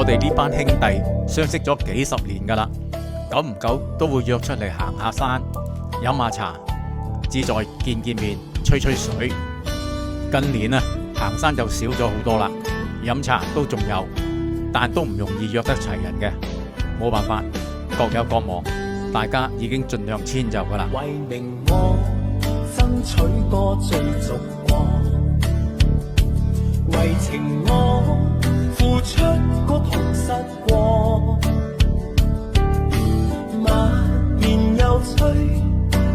我哋呢班兄弟相識咗幾十年噶啦，久唔久都會約出嚟行下山、飲下茶，志在見面、吹水。近年啊，行山就少咗好多啦，飲茶都仲有，但都唔容易約得齊人嘅。冇辦法，各有各忙，大家已經盡量遷就噶啦。為名我爭取過追逐過，為情我付出過痛失過，默然又催，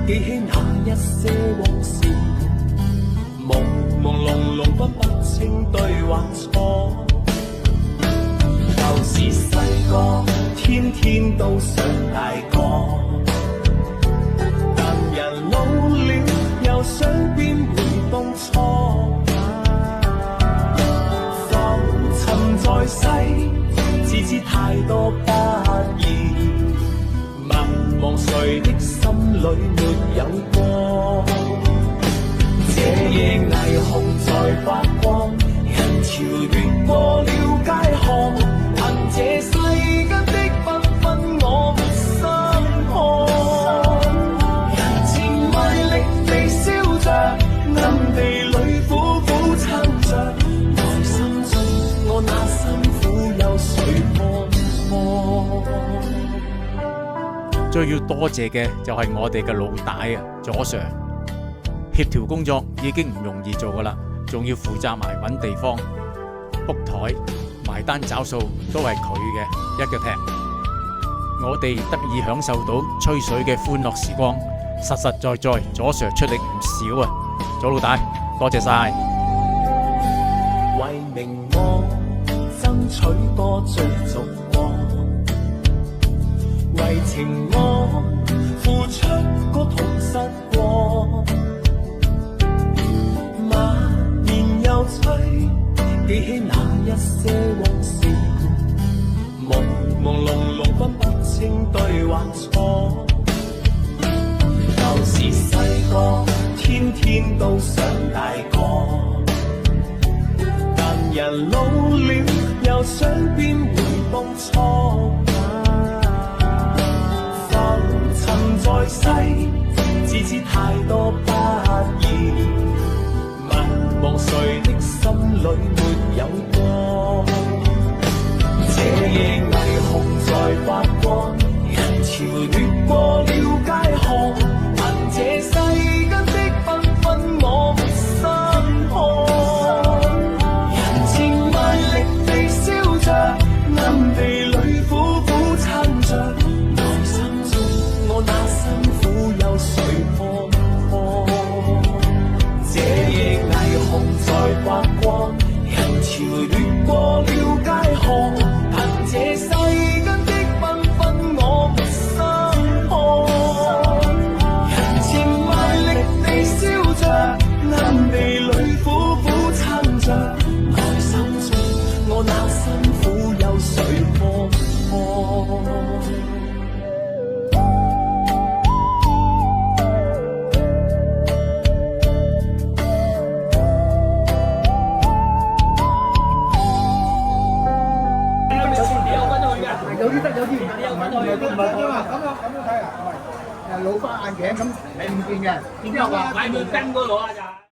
記起那一些往事，朦朦朧朧分不清對或錯。舊時細個天天都想大個，但人老了又想變回當初。浮沉在世，只知太多不易，問望誰的心裏沒有過。這夜霓虹在發光，人潮越過了街巷，憑這世間的繽紛我沒心看。人情迷力地燒着，暗地裏苦苦撐着，內心中我那辛苦有誰看破？最要多謝嘅就係我哋嘅老大啊，左 Sir。協調工作已經唔容易做噶啦，仲要負責埋揾地方、book台、埋單找數，都係佢嘅一腳踢。我哋得以享受到吹水嘅歡樂時光，實實在在左 Sir 出力唔少啊！左老大，多謝晒。為名我爭取過追逐過，為情我付出過痛失過。記起那一些往事，朦朦朧朧分不清對或錯。舊時細個天天都想大個，但人老了又想變回當初。浮沉在世，只知太多不易，問望誰的心裏沒有過。這夜霓虹在發光，人潮越過了街巷，憑這世間的繽紛我沒心看。人情賣力地燒着，暗地裏苦苦撐着，內心中我那辛苦有誰看破？這夜霓虹在發光，人潮越過了街巷，憑這世間的繽紛我沒心看。人情賣力地燒着，暗地裏苦苦撐着，內心中我那辛苦有誰看破？有啲得，有啲唔得，有啲唔係咁啊！咁樣睇啊，老花眼鏡咁你唔見嘅，然之後話買部燈嗰度啊就。